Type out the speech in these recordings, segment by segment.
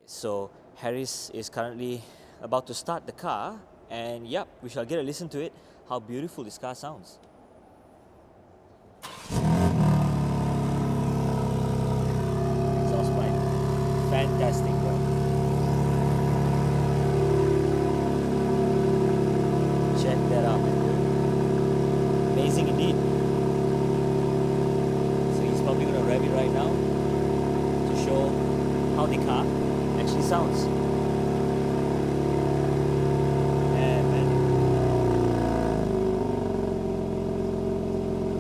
So Harris is currently about to start the car, and yep, we shall get a listen to it, how beautiful this car sounds. Exhaust pipe. Fantastic, bro. Check that out. Amazing indeed. So he's probably going to rev it right now to show how the car actually sounds. And man,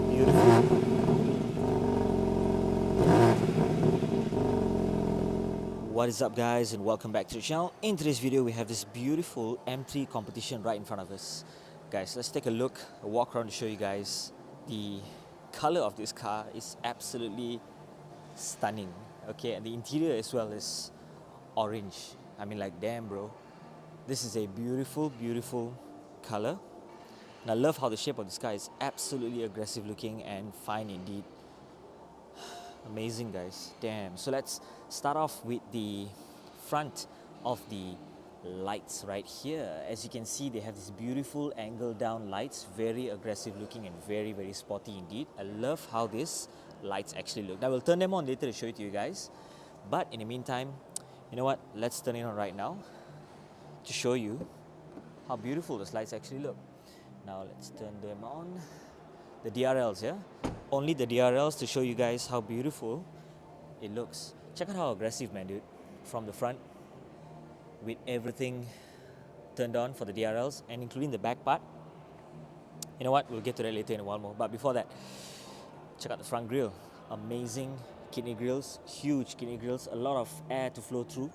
beautiful. What is up, guys, and welcome back to the channel. In today's video we have this beautiful M3 competition right in front of us. Guys, let's take a look, a walk around to show you guys. The color of this car is absolutely stunning. Okay, and the interior as well is orange. I mean, like, damn, bro, this is a beautiful color. And I love how the shape of this car is absolutely aggressive looking and fine indeed. Amazing, guys, damn. So let's start off with the front of the lights right here. As you can see, they have this beautiful angle down lights, very aggressive looking and very sporty indeed. I love how these lights actually look. Now we'll turn them on later to show it to you guys, but in the meantime, you know what, let's turn it on right now to show you how beautiful those lights actually look. Now let's turn them on. The DRLs, yeah, only the DRLs to show you guys how beautiful it looks. Check out how aggressive, man, dude, from the front, with everything turned on for the DRLs and including the back part. You know what, we'll get to that later in a while more, but before that, check out the front grille. Amazing kidney grills, huge kidney grills, a lot of air to flow through.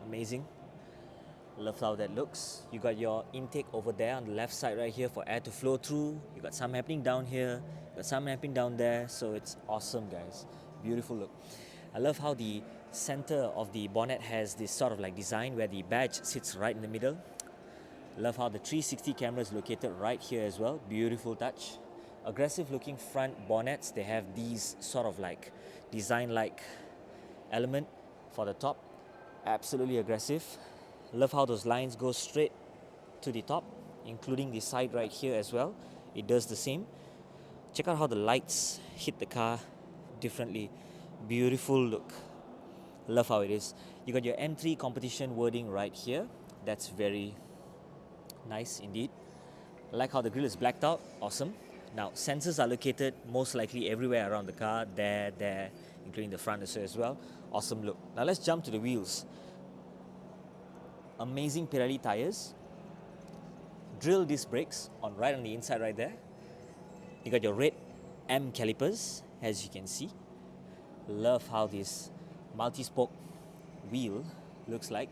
Amazing. Love how that looks. You got your intake over there on the left side right here for air to flow through. You got some happening down here, you got some happening down there, so it's awesome, guys. Beautiful look. I love how the center of the bonnet has this sort of like design where the badge sits right in the middle. Love how the 360 camera is located right here as well. Beautiful touch. Aggressive looking front bonnets. They have these sort of like design like element for the top. Absolutely aggressive. Love how those lines go straight to the top, including the side right here as well. It does the same. Check out how the lights hit the car differently. Beautiful look. Love how it is. You got your M3 competition wording right here. That's very nice indeed. I like how the grille is blacked out. Awesome. Now, sensors are located most likely everywhere around the car. There, including the front as well. Awesome look. Now let's jump to the wheels. Amazing Pirelli tires. Drill disc brakes right on the inside right there. You got your red M calipers, as you can see. Love how this multi-spoke wheel looks like.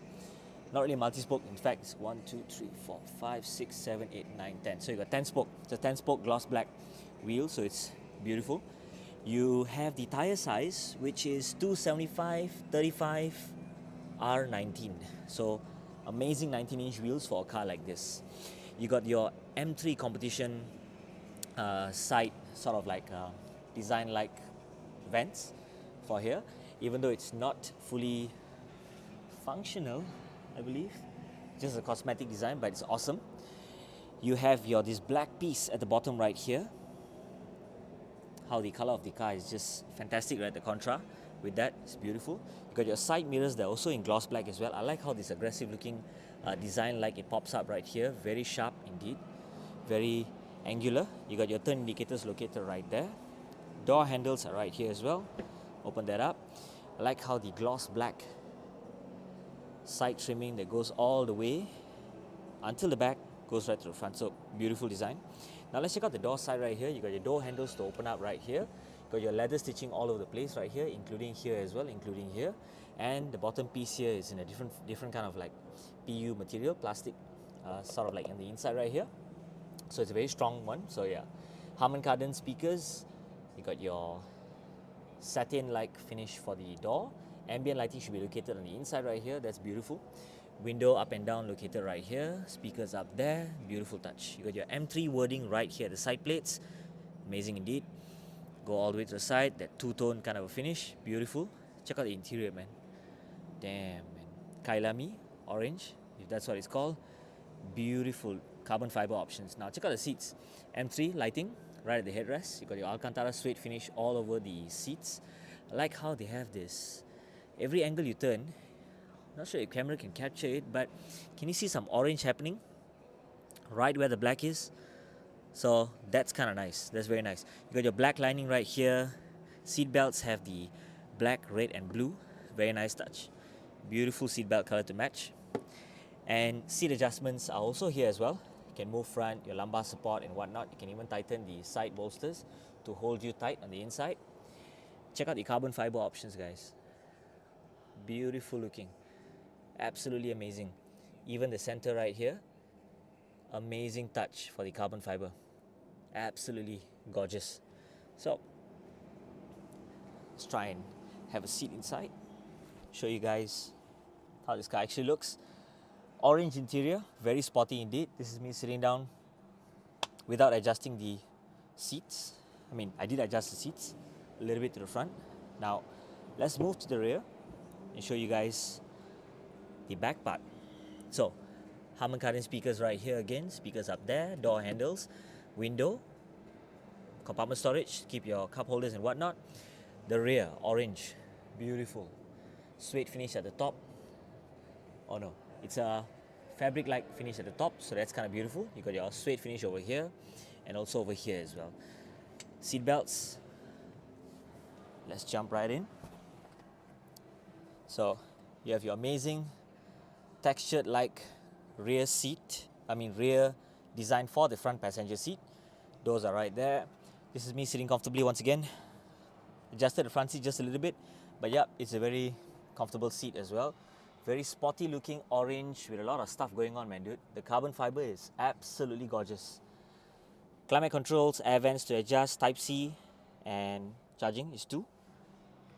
Not really multi-spoke, in fact, it's 1, 2, 3, 4, 5, 6, 7, 8, 9, 10. So you got 10 spoke. It's a 10 spoke gloss black wheel, so it's beautiful. You have the tire size, which is 275 35 R19. So amazing 19-inch wheels for a car like this. You got your M3 competition side sort of like design like vents for here, even though it's not fully functional, I believe, just a cosmetic design, but it's awesome. You have this black piece at the bottom right here. How the color of the car is just fantastic, right? The contra with that is beautiful. You got your side mirrors, they're also in gloss black as well. I like how this aggressive looking design, like it pops up right here. Very sharp indeed, very angular. You got your turn indicators located right there. Door handles are right here as well. Open that up. I like how the gloss black side trimming that goes all the way until the back goes right to the front. So beautiful design. Now let's check out the door side right here. You got your door handles to open up right here. You got your leather stitching all over the place right here, including here as well, including here. And the bottom piece here is in a different kind of like PU material, plastic, sort of like on the inside right here. So it's a very strong one. So yeah, Harman Kardon speakers. You got your satin-like finish for the door. Ambient lighting should be located on the inside right here. That's beautiful. Window up and down located right here. Speakers up there. Beautiful touch. You got your M3 wording right here. The side plates. Amazing indeed. Go all the way to the side. That two-tone kind of a finish. Beautiful. Check out the interior, man. Damn, man. Kyalami, orange, if that's what it's called. Beautiful carbon fiber options. Now check out the seats. M3 lighting right at the headrest. You got your Alcantara suede finish all over the seats. I like how they have this. Every angle you turn, not sure if camera can capture it, but can you see some orange happening right where the black is? So that's kind of nice. That's very nice. You got your black lining right here. Seat belts have the black, red, and blue. Very nice touch. Beautiful seat belt color to match. And seat adjustments are also here as well. You can move front, your lumbar support and whatnot. You can even tighten the side bolsters to hold you tight on the inside. Check out the carbon fiber options, guys. Beautiful looking. Absolutely amazing. Even the center right here, amazing touch for the carbon fiber. Absolutely gorgeous. So let's try and have a seat inside. Show you guys how this car actually looks. Orange interior, very sporty indeed. This is me sitting down without adjusting the seats. I mean, I did adjust the seats a little bit to the front. Now, let's move to the rear and show you guys the back part. So, Harman Kardon speakers right here again, speakers up there, door handles, window, compartment storage, keep your cup holders and whatnot. The rear, orange, beautiful. Suede finish at the top. Oh no, it's a fabric-like finish at the top, so that's kind of beautiful. You got your suede finish over here and also over here as well. Seat belts. Let's jump right in. So you have your amazing textured-like rear design for the front passenger seat. Doors are right there. This is me sitting comfortably once again. Adjusted the front seat just a little bit, but yeah, it's a very comfortable seat as well. Very sporty looking orange with a lot of stuff going on, man, dude. The carbon fiber is absolutely gorgeous. Climate controls, air vents to adjust, Type C, and charging is 2.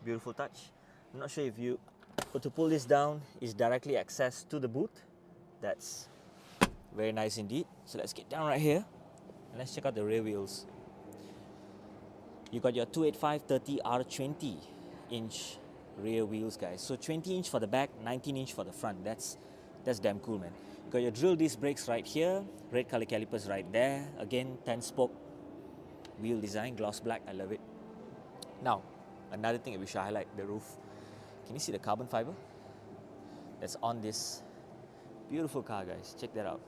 Beautiful touch. I'm not sure if you were to pull this down, is directly access to the boot. That's very nice indeed. So let's get down right here and let's check out the rear wheels. You got your 285/30 R20 inch rear wheels, guys. So 20 inch for the back, 19 inch for the front. That's damn cool, man. You got your drill disc brakes right here, red color calipers right there. Again, 10 spoke wheel design, gloss black. I love it. Now, another thing I wish I highlight, the roof. Can you see the carbon fiber that's on this beautiful car, guys? Check that out.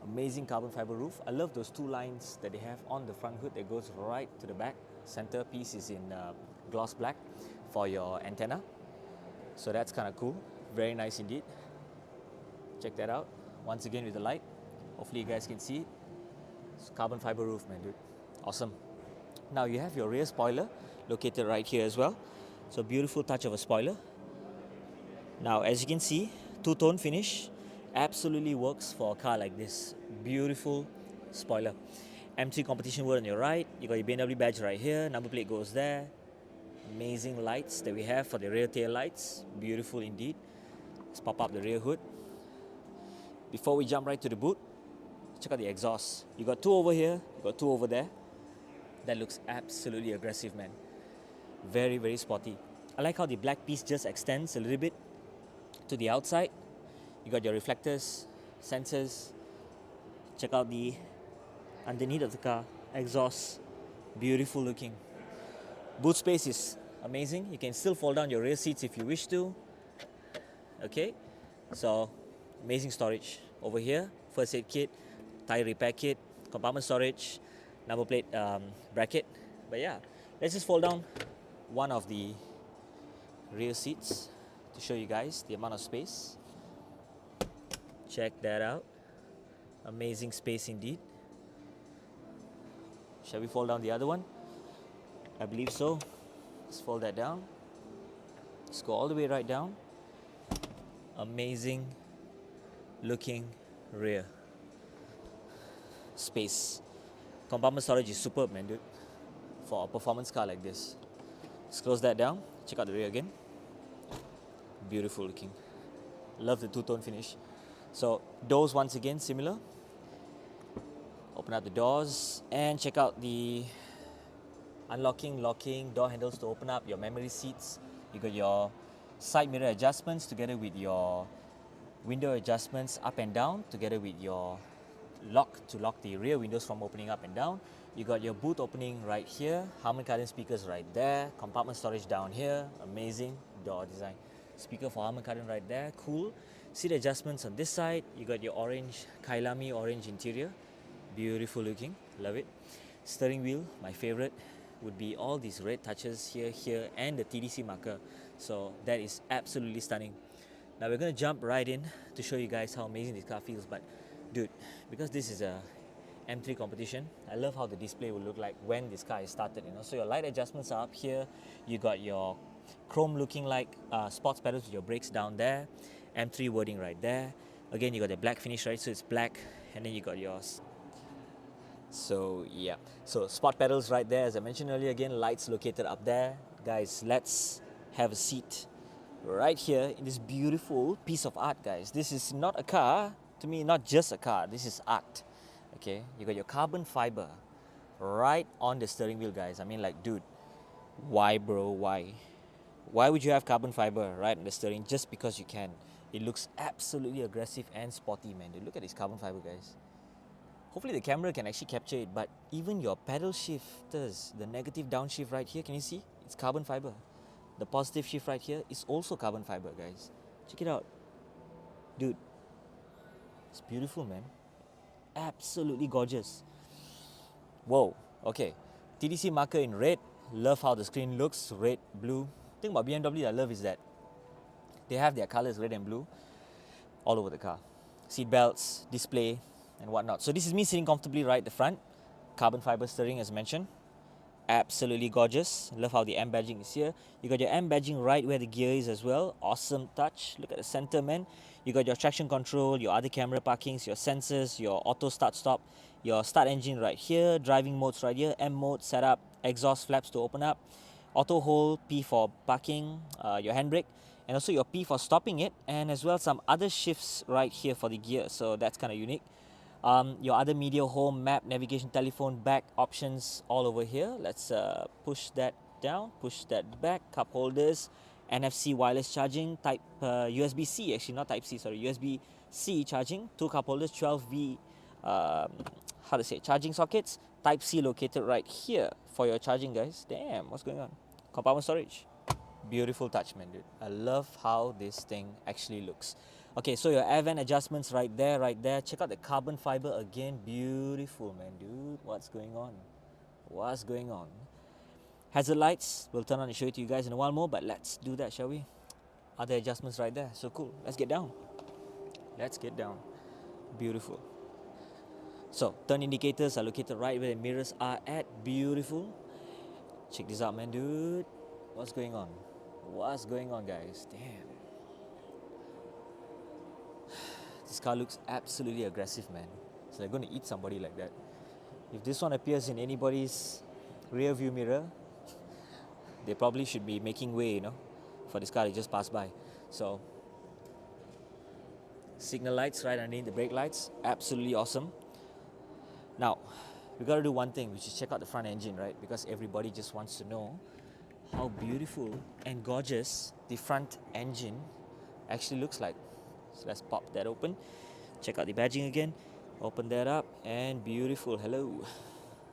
Amazing carbon fiber roof. I love those 2 lines that they have on the front hood that goes right to the back. Center piece is in gloss black for your antenna. So that's kind of cool. Very nice indeed. Check that out. Once again with the light. Hopefully you guys can see it. It's carbon fiber roof, man, dude. Awesome. Now you have your rear spoiler located right here as well. So beautiful touch of a spoiler. Now as you can see, two-tone finish absolutely works for a car like this. Beautiful spoiler. M3 competition word on your right. You got your BMW badge right here. Number plate goes there. Amazing lights that we have for the rear tail lights. Beautiful indeed. Let's pop up the rear hood. Before we jump right to the boot, check out the exhaust. You got 2 over here, you got 2 over there. That looks absolutely aggressive, man. Very, very sporty. I like how the black piece just extends a little bit to the outside. You got your reflectors, sensors. Check out the underneath of the car, exhaust. Beautiful looking. Boot space is amazing. You can still fold down your rear seats if you wish to. Okay, so amazing storage over here. First aid kit, tire repair kit, compartment storage, number plate bracket. But yeah, let's just fold down one of the rear seats to show you guys the amount of space. Check that out. Amazing space indeed. Shall we fold down the other one? I believe so. Let's fold that down. Let's go all the way right down. Amazing looking rear space. Compartment storage is superb, man, dude, for a performance car like this. Let's close that down. Check out the rear again. Beautiful looking. Love the two-tone finish. So doors once again similar. Open up the doors and check out the unlocking, locking, door handles to open up, your memory seats. You got your side mirror adjustments together with your window adjustments up and down, together with your lock to lock the rear windows from opening up and down. You got your boot opening right here, Harman Kardon speakers right there, compartment storage down here, amazing door design. Speaker for Harman Kardon right there, cool. Seat adjustments on this side, you got your orange, Kyalami orange interior, beautiful looking, love it. Steering wheel, my favorite, would be all these red touches here, and the TDC marker. So that is absolutely stunning. Now we're going to jump right in to show you guys how amazing this car feels. But dude, because this is a M3 competition, I love how the display will look like when this car is started. So your light adjustments are up here. You got your chrome looking like sports pedals with your brakes down there. M3 wording right there. Again, you got the black finish, right? So it's black, and then you got yours. So yeah, so spot pedals right there. As I mentioned earlier, again, lights located up there. Guys, let's have a seat right here in this beautiful piece of art, guys. This is not a car, to me, not just a car, this is art. Okay, you got your carbon fiber right on the steering wheel, guys. I mean, like, dude, why, bro? Why would you have carbon fiber right on the steering just because you can? It looks absolutely aggressive and sporty, man. Dude, look at this carbon fiber, guys. Hopefully the camera can actually capture it, but even your pedal shifters, the negative downshift right here, can you see? It's carbon fiber. The positive shift right here is also carbon fiber, guys. Check it out. Dude, it's beautiful, man. Absolutely gorgeous. Whoa, okay. TDC marker in red. Love how the screen looks, red, blue. The thing about BMW I love is that they have their colors red and blue all over the car. Seat belts, display, and whatnot. So this is me sitting comfortably right at the front. Carbon fiber steering as mentioned. Absolutely gorgeous. Love how the M badging is here. You got your M badging right where the gear is as well. Awesome touch. Look at the center, man. You got your traction control, your other camera parkings, your sensors, your auto start stop, your start engine right here, driving modes right here, M mode setup, exhaust flaps to open up, auto hold, P for parking, your handbrake, and also your P for stopping it, and as well some other shifts right here for the gear. So that's kind of unique. Your other media, home, map, navigation, telephone, back options all over here. Let's push that down, push that back. Cup holders, NFC wireless charging, type USB-C, actually not Type-C, sorry, USB-C charging. 2 cup holders, 12V, charging sockets. Type-C located right here for your charging, guys. Damn, what's going on? Compartment storage. Beautiful touch, man, dude. I love how this thing actually looks. Okay, so your air vent adjustments right there, right there. Check out the carbon fiber again. Beautiful, man, dude. What's going on? What's going on? Hazard lights. We'll turn on and show it to you guys in a while more, but let's do that, shall we? Other adjustments right there. So cool. Let's get down. Let's get down. Beautiful. So, turn indicators are located right where the mirrors are at. Beautiful. Check this out, man, dude. What's going on? What's going on, guys? Damn. This car looks absolutely aggressive, man. So they're going to eat somebody like that. If this one appears in anybody's rear view mirror, they probably should be making way, for this car to just pass by. So, signal lights right underneath the brake lights, absolutely awesome. Now, we got to do one thing, which is check out the front engine, right? Because everybody just wants to know how beautiful and gorgeous the front engine actually looks like. So let's pop that open. Check out the badging again. Open that up and beautiful. Hello.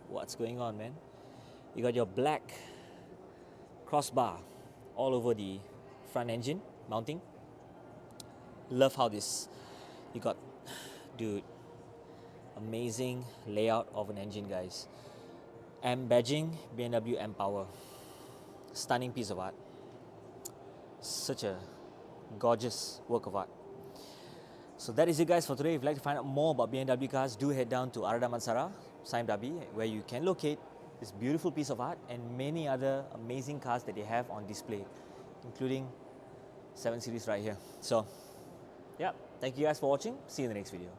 What's going on, man? You got your black crossbar all over the front engine mounting. Love how this, you got, dude, amazing layout of an engine, guys. M badging, BMW M Power. Stunning piece of art. Such a gorgeous work of art. So that is it, guys, for today. If you'd like to find out more about BMW cars, do head down to Arada Mansara, Sime Dhabi, where you can locate this beautiful piece of art and many other amazing cars that they have on display, including 7 Series right here. So, yeah, thank you guys for watching. See you in the next video.